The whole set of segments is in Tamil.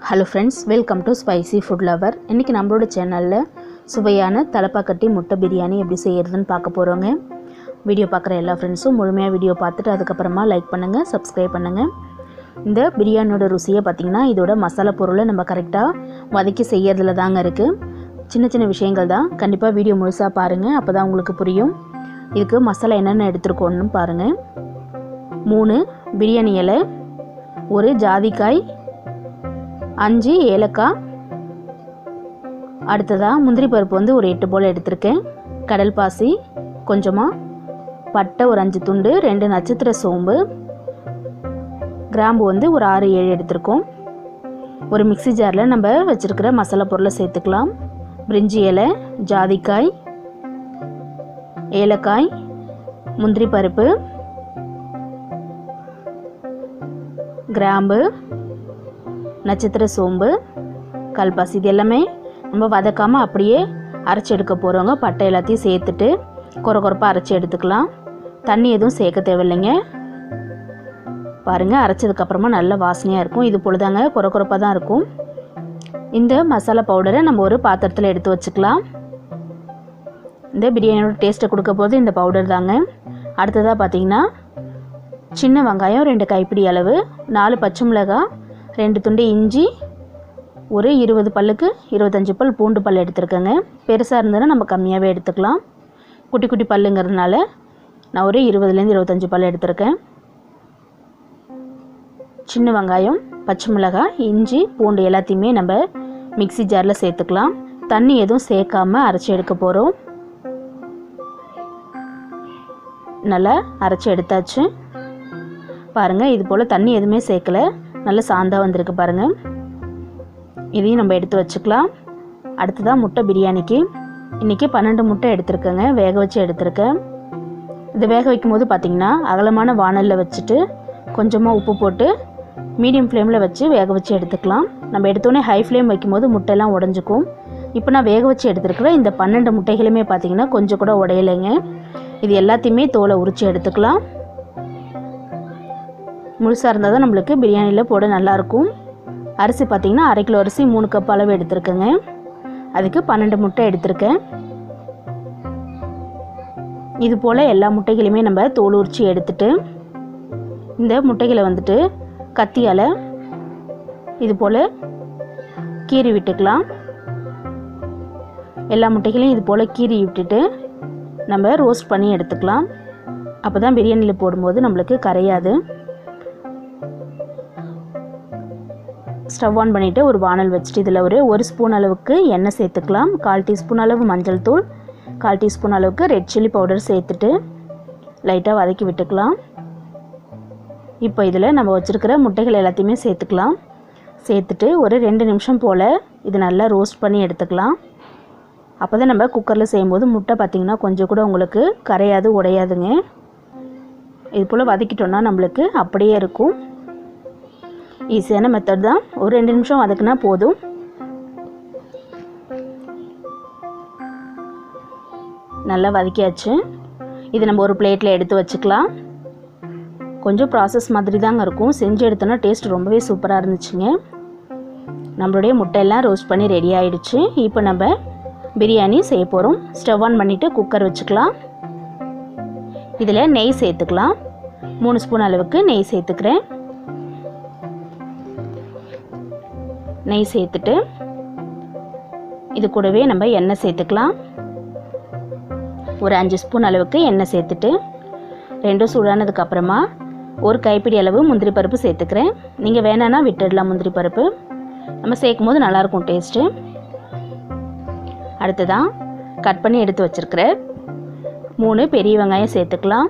Hello friends, welcome to Spicy Food Lover. இன்னைக்கு நம்மளோட சேனல்ல சுவையான தலப்பாக்கட்டி முட்டை பிரியாணி எப்படி செய்யறதுன்னு பார்க்க போறோங்க. வீடியோ பார்க்குற எல்லா ஃப்ரெண்ட்ஸும் முழுமையா வீடியோ பார்த்துட்டு அதுக்கு அப்புறமா லைக் பண்ணுங்க, Subscribe பண்ணுங்க. இந்த பிரியாணியோட ருசியை பாத்தீங்கன்னா இதோட மசாலா பொருளை நம்ம கரெக்ட்டா வதக்கி செய்யறதுல தாங்க இருக்கு. சின்ன சின்ன விஷயங்கள் தான். கண்டிப்பா வீடியோ முழுசா பாருங்க, அப்பதான் உங்களுக்கு புரியும். இதுக்கு மசாலா என்னென்ன எடுத்துக்கோன்னு பாருங்க. 3 பிரியாணி இலை, 1 ஜாதிக்காய், 5 ஏலக்காய், அடுத்ததா முந்திரி பருப்பு வந்து ஒரு 8 போல எடுத்துருக்கேன், கடல் பாசி கொஞ்சமா, பட்டை ஒரு 5 துண்டு, 2 நட்சத்திர சோம்பு, கிராம்பு வந்து ஒரு 6-7 எடுத்துருக்கோம். ஒரு மிக்ஸி ஜாரில் நம்ம வச்சுருக்கிற மசாலா பொருளை சேர்த்துக்கலாம். பிரிஞ்சி இலை, ஜாதிக்காய், ஏலக்காய், முந்திரி பருப்பு, கிராம்பு, நட்சத்திர சோம்பு, கல்பாசி, இது எல்லாமே நம்ம வதக்காமல் அப்படியே அரைச்சி எடுக்க போகிறோங்க. பட்டை எல்லாத்தையும் சேர்த்துட்டு கொரப்பாக அரைச்சி எடுத்துக்கலாம். தண்ணி எதுவும் சேர்க்க தேவையில்லைங்க. பாருங்கள், அரைச்சதுக்கப்புறமா நல்ல வாசனையாக இருக்கும். இது பொழுதாங்க கொரப்பாக தான் இருக்கும். இந்த மசாலா பவுடரை நம்ம ஒரு பாத்திரத்தில் எடுத்து வச்சுக்கலாம். இந்த பிரியாணியோட டேஸ்ட்டை கொடுக்க போது இந்த பவுடர் தாங்க. அடுத்ததாக பார்த்திங்கன்னா சின்ன வெங்காயம் 2 கைப்பிடி அளவு, 4 பச்சை மிளகாய், 2 துண்டு இஞ்சி, ஒரு 20 பல்லுக்கு 25 பல் பூண்டு பல் எடுத்துருக்கேங்க. பெருசாக இருந்ததுன்னா நம்ம கம்மியாகவே எடுத்துக்கலாம். குட்டி குட்டி பல்லுங்கிறதுனால நான் ஒரு 20லேருந்து 25 பல் எடுத்துருக்கேன். சின்ன வெங்காயம், பச்சை மிளகாய், இஞ்சி, பூண்டு எல்லாத்தையுமே நம்ம மிக்ஸி ஜாரில் சேர்த்துக்கலாம். தண்ணி எதுவும் சேர்க்காமல் அரைச்சி எடுக்க போகிறோம். நல்லா அரைச்சி எடுத்தாச்சு. பாருங்கள், இது போல் தண்ணி எதுவுமே சேர்க்கலை, நல்ல சாந்தாக வந்திருக்கு பாருங்கள். இதையும் நம்ம எடுத்து வச்சுக்கலாம். அடுத்ததான் முட்டை பிரியாணிக்கு இன்றைக்கி 12 முட்டை எடுத்துருக்கேங்க, வேக வச்சு எடுத்துருக்கேன். இது வேக வைக்கும் போது பார்த்திங்கன்னா அகலமான வானலில் வச்சுட்டு கொஞ்சமாக உப்பு போட்டு மீடியம் ஃப்ளேமில் வச்சு வேக வச்சு எடுத்துக்கலாம். நம்ம எடுத்தோடனே ஹை ஃப்ளேம் வைக்கும்போது முட்டையெல்லாம் உடஞ்சிக்கும். இப்போ நான் வேக வச்சு எடுத்துருக்கிற இந்த 12 முட்டைகளுமே பார்த்திங்கன்னா கொஞ்சம் கூட உடையலைங்க. இது எல்லாத்தையுமே தோலை உரித்து எடுத்துக்கலாம். முழுசாக இருந்தால் தான் நம்மளுக்கு பிரியாணியில் போட நல்லாயிருக்கும். அரிசி பார்த்திங்கன்னா 1/2 கிலோ அரிசி 3 கப் அளவு எடுத்துருக்கேங்க. அதுக்கு 12 முட்டை எடுத்திருக்கேன். இது போல் எல்லா முட்டைகளையுமே நம்ம தோல் உரித்து எடுத்துட்டு இந்த முட்டைகளை வந்துட்டு கத்தியால் இது போல் கீறி விட்டுக்கலாம். எல்லா முட்டைகளையும் இது போல் கீறி விட்டுட்டு நம்ம ரோஸ்ட் பண்ணி எடுத்துக்கலாம். அப்போ தான் பிரியாணியில் போடும்போது நம்மளுக்கு கரையாது. ஸ்டவ் ஆன் பண்ணிவிட்டு ஒரு வானல் வச்சுட்டு இதில் ஒரு 1 ஸ்பூன் அளவுக்கு எண்ணெய் சேர்த்துக்கலாம். 1/4 டீஸ்பூன் அளவு மஞ்சள் தூள், 1/4 டீஸ்பூன் அளவுக்கு ரெட் சில்லி பவுடர் சேர்த்துட்டு லைட்டாக வதக்கி விட்டுக்கலாம். இப்போ இதில் நம்ம வச்சுருக்கிற முட்டைகள் எல்லாத்தையுமே சேர்த்துக்கலாம். சேர்த்துட்டு ஒரு 2 நிமிஷம் போல் இது நல்லா ரோஸ்ட் பண்ணி எடுத்துக்கலாம். அப்போ தான் நம்ம குக்கரில் செய்யும்போது முட்டை பார்த்திங்கன்னா கொஞ்சம் கூட உங்களுக்கு கரையாது, உடையாதுங்க. இது போல் வதக்கிட்டோன்னா நம்மளுக்கு அப்படியே இருக்கும். ஈஸியான மெத்தட் தான். ஒரு 2 நிமிஷம் வதக்குனா போதும். நல்லா வதக்கியாச்சு. இது நம்ம ஒரு பிளேட்டில் எடுத்து வச்சுக்கலாம். கொஞ்சம் ப்ராசஸ் மாதிரி தாங்க இருக்கும். செஞ்சு எடுத்தோன்னா டேஸ்ட் ரொம்பவே சூப்பராக இருந்துச்சுங்க. நம்மளுடைய முட்டையெல்லாம் ரோஸ்ட் பண்ணி ரெடி ஆகிடுச்சு. இப்போ நம்ம பிரியாணி செய்ய போகிறோம். ஸ்டவ் ஆன் பண்ணிவிட்டு குக்கர் வச்சுக்கலாம். இதில் நெய் சேர்த்துக்கலாம். 3 ஸ்பூன் அளவுக்கு நெய் சேர்த்துக்கிறேன். நெய் சேர்த்துட்டு இது கூடவே நம்ம எண்ணெய் சேர்த்துக்கலாம். ஒரு 5 ஸ்பூன் அளவுக்கு எண்ணெய் சேர்த்துட்டு 2 சூடானதுக்கு அப்புறமா ஒரு கைப்பிடி அளவு முந்திரி பருப்பு சேர்த்துக்கிறேன். நீங்கள் வேணான்னா விட்டுடலாம். முந்திரி பருப்பு நம்ம சேர்க்கும் போது நல்லாயிருக்கும் டேஸ்ட்டு. அடுத்ததான் கட் பண்ணி எடுத்து வச்சுருக்கிற 3 பெரிய வெங்காயம் சேர்த்துக்கலாம்.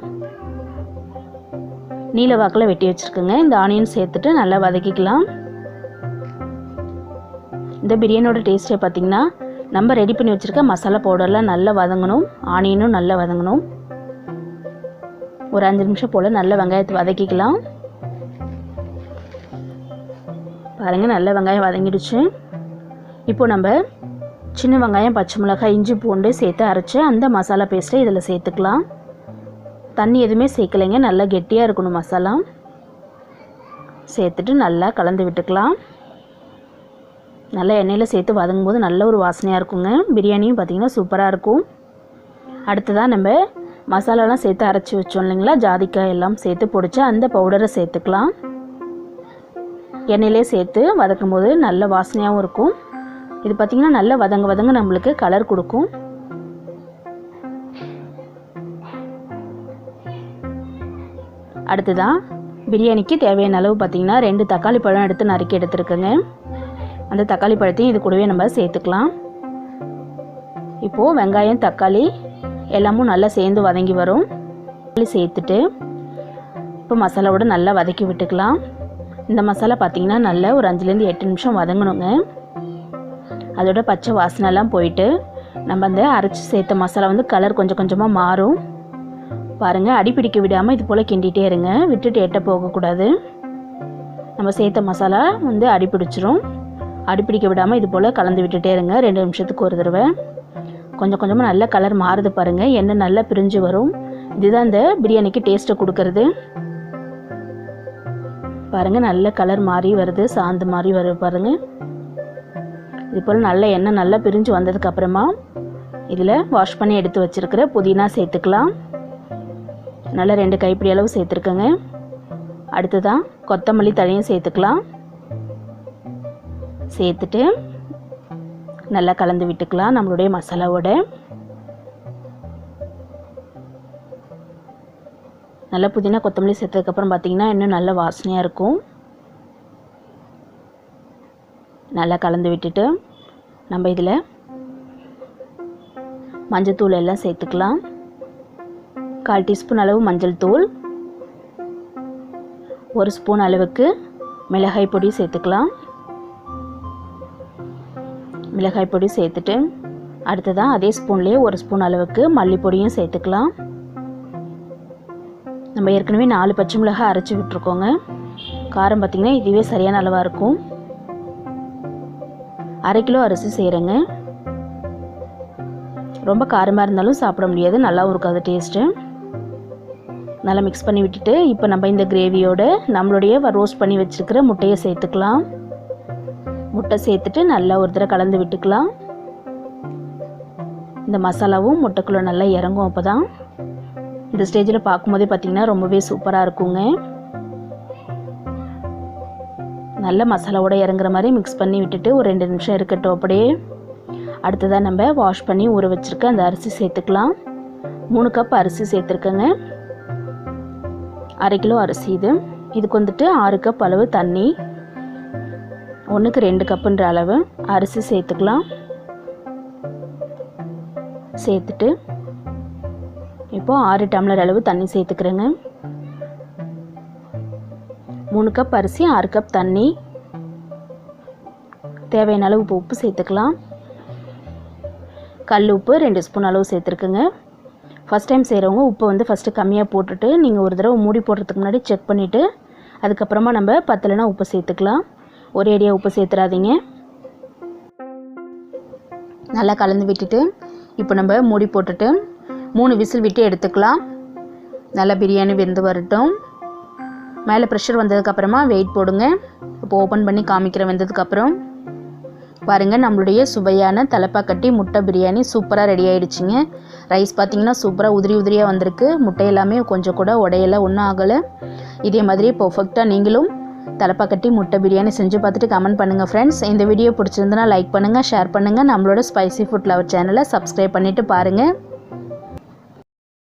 நீல வாக்கில் வெட்டி வச்சுருக்குங்க. இந்த ஆனியன் சேர்த்துட்டு நல்லா வதக்கிக்கலாம். இந்த பிரியாணியோட டேஸ்ட்டே பார்த்திங்கன்னா நம்ம ரெடி பண்ணி வச்சுருக்க மசாலா பவுடர்லாம் நல்லா வதங்கணும், ஆனியனும் நல்லா வதங்கணும். ஒரு 5 நிமிஷம் போல் நல்ல வெங்காயத்தை வதக்கிக்கலாம். பாருங்கள், நல்ல வெங்காயம் வதங்கிடுச்சு. இப்போ நம்ம சின்ன வெங்காயம், பச்சை மிளகாய், இஞ்சி, பூண்டு சேர்த்து அரைச்சி அந்த மசாலா பேஸ்ட்டை இதில் சேர்த்துக்கலாம். தண்ணி எதுவுமே சேர்க்கலைங்க, நல்லா கெட்டியாக இருக்கணும் மசாலா. சேர்த்துட்டு நல்லா கலந்து விட்டுக்கலாம். நல்லா எண்ணெயில் சேர்த்து வதங்கும் போது நல்ல ஒரு வாசனையாக இருக்குங்க. பிரியாணியும் பார்த்திங்கன்னா சூப்பராக இருக்கும். அடுத்ததாக நம்ம மசாலாலாம் சேர்த்து அரைச்சி வச்சோம் இல்லைங்களா, ஜாதிக்காய் எல்லாம் சேர்த்து பொடிச்ச அந்த பவுடரை சேர்த்துக்கலாம். எண்ணெயிலே சேர்த்து வதக்கும் போது நல்ல வாசனையாகவும் இருக்கும். இது பார்த்திங்கன்னா நல்ல வதங்க நம்மளுக்கு கலர் கொடுக்கும். அடுத்ததான் பிரியாணிக்கு தேவையான அளவு பார்த்திங்கன்னா 2 தக்காளி பழம் எடுத்து நறுக்கி எடுத்துருக்கேங்க. அந்த தக்காளி பழத்தையும் இது கூடவே நம்ம சேர்த்துக்கலாம். இப்போது வெங்காயம் தக்காளி எல்லாமும் நல்லா சேர்ந்து வதங்கி வரும். சேர்த்துட்டு இப்போ மசாலாவோட நல்லா வதக்கி விட்டுக்கலாம். இந்த மசாலா பார்த்திங்கன்னா நல்லா ஒரு 5லேருந்து 8 நிமிஷம் வதங்கணுங்க. அதோட பச்சை வாசனைலாம் போயிட்டு நம்ம அந்த அரைச்சி சேர்த்த மசாலா வந்து கலர் கொஞ்சம் கொஞ்சமாக மாறும். பாருங்கள், அடிப்பிடிக்க விடாமல் இது போல் கிண்டிகிட்டே இருங்க, விட்டுட்டு எட்ட போகக்கூடாது. நம்ம சேர்த்த மசாலா வந்து அடிப்பிடிச்சிரும். அடிப்பிடிக்க விடாமல் இது போல் கலந்து விட்டுட்டே இருங்க 2 நிமிஷத்துக்கு ஒரு தடவை. கொஞ்சம் கொஞ்சமாக நல்ல கலர் மாறுது பாருங்கள், எண்ணெய் நல்லா பிரிஞ்சு வரும். இதுதான் இந்த பிரியாணிக்கு டேஸ்ட்டை கொடுக்கறது. பாருங்கள், நல்ல கலர் மாறி வருது, சாந்து மாறி வருது பாருங்கள். இது போல் நல்ல எண்ணெய் நல்லா பிரிஞ்சு வந்ததுக்கப்புறமா இதில் வாஷ் பண்ணி எடுத்து வச்சுருக்கிற புதினா சேர்த்துக்கலாம். நல்லா 2 கைப்பிடி அளவு சேர்த்துருக்கேங்க. அடுத்ததான் கொத்தமல்லி தழையும் சேர்த்துக்கலாம். சேர்த்துட்டு நல்லா கலந்து விட்டுக்கலாம் நம்மளுடைய மசாலாவோட. நல்லா புதினா கொத்தமல்லி சேர்த்ததுக்கப்புறம் பார்த்திங்கன்னா இன்னும் நல்ல வாசனையாக இருக்கும். நல்லா கலந்து விட்டுட்டு நம்ம இதில் மஞ்சள் எல்லாம் சேர்த்துக்கலாம். 1/4 டீஸ்பூன் அளவு மஞ்சள் தூள், 1 ஸ்பூன் அளவுக்கு மிளகாய் பொடி சேர்த்துக்கலாம். மிளகாய் பொடி சேர்த்துட்டு அடுத்ததான் அதே ஸ்பூன்லேயே 1 ஸ்பூன் அளவுக்கு மல்லிப்பொடியும் சேர்த்துக்கலாம். நம்ம ஏற்கனவே 4 பச்சை மிளகாய் அரைச்சி விட்டுருக்கோங்க. காரம் பார்த்திங்கன்னா இதுவே சரியான அளவாக இருக்கும். 1/2 கிலோ அரிசி செய்கிறேங்க. ரொம்ப காரமாக இருந்தாலும் சாப்பிட முடியாது, நல்லாவும் இருக்காது டேஸ்ட்டு. நல்லா மிக்ஸ் பண்ணி விட்டுட்டு இப்போ நம்ம இந்த கிரேவியோட நம்மளுடைய ரோஸ்ட் பண்ணி வச்சுருக்கிற முட்டையை சேர்த்துக்கலாம். முட்டை சேர்த்துட்டு நல்லா ஒரு தடவை கலந்து விட்டுக்கலாம். இந்த மசாலாவும் முட்டைக்குள்ளே நல்லா இறங்கும். அப்போ தான் இந்த ஸ்டேஜில் பார்க்கும்போதே பார்த்திங்கன்னா ரொம்பவே சூப்பராக இருக்குங்க. நல்ல மசாலாவோட இறங்குற மாதிரி மிக்ஸ் பண்ணி விட்டுட்டு ஒரு 2 நிமிஷம் இருக்கட்டும் அப்படியே. அடுத்ததாக நம்ம வாஷ் பண்ணி ஊற வச்சுருக்க அந்த அரிசி சேர்த்துக்கலாம். 3 கப் அரிசி சேர்த்துருக்கேங்க. 1/2 கிலோ அரிசி இதுக்கு வந்துட்டு 6 கப் அளவு தண்ணி, 1க்கு 2 கப்புன்ற அளவு அரிசி சேர்த்துக்கலாம். சேர்த்துட்டு இப்போது 6 டம்ளர் அளவு தண்ணி சேர்த்துக்கிறேங்க. 3 கப் அரிசி 6 கப் தண்ணி. தேவையான அளவு உப்பு சேர்த்துக்கலாம். கல் உப்பு 2 ஸ்பூன் அளவு சேர்த்துருக்குங்க. ஃபஸ்ட் டைம் செய்கிறவங்க உப்பு வந்து ஃபஸ்ட்டு கம்மியாக போட்டுட்டு நீங்கள் ஒரு தடவை மூடி போடுறதுக்கு முன்னாடி செக் பண்ணிவிட்டு அதுக்கப்புறமா நம்ம பத்தலைனா உப்பு சேர்த்துக்கலாம். ஒரே அடியாக உப்பு சேர்த்துறாதீங்க. நல்லா கலந்து விட்டுட்டு இப்போ நம்ம மூடி போட்டுட்டு 3 விசில் விட்டு எடுத்துக்கலாம். நல்லா பிரியாணி வெந்து வரட்டும். மேலே ப்ரெஷர் வந்ததுக்கப்புறமா வெயிட் போடுங்க. இப்போ ஓப்பன் பண்ணி காமிக்கிறேன் வெந்ததுக்கப்புறம். பாருங்கள், நம்மளுடைய சுவையான தலப்பாக்கட்டி முட்டை பிரியாணி சூப்பராக ரெடி ஆகிடுச்சிங்க. ரைஸ் பார்த்திங்கன்னா சூப்பராக உதிரியாக வந்திருக்கு. முட்டை எல்லாமே கொஞ்சம் கூட உடையெல்லாம் ஒன்றும் ஆகலை. இதே மாதிரி பர்ஃபெக்டாக நீங்களும் தலப்பாக்கட்டி முட்டை பிரியாணி செஞ்சு பார்த்துட்டு கமெண்ட் பண்ணுங்கள் ஃப்ரெண்ட்ஸ். இந்த வீடியோ பிடிச்சிருந்தனா லைக் பண்ணுங்கள், ஷேர் பண்ணுங்கள். நம்மளோட ஸ்பைசி ஃபுட் லவர் சேனலை சப்ஸ்கிரைப் பண்ணிவிட்டு பாருங்கள்.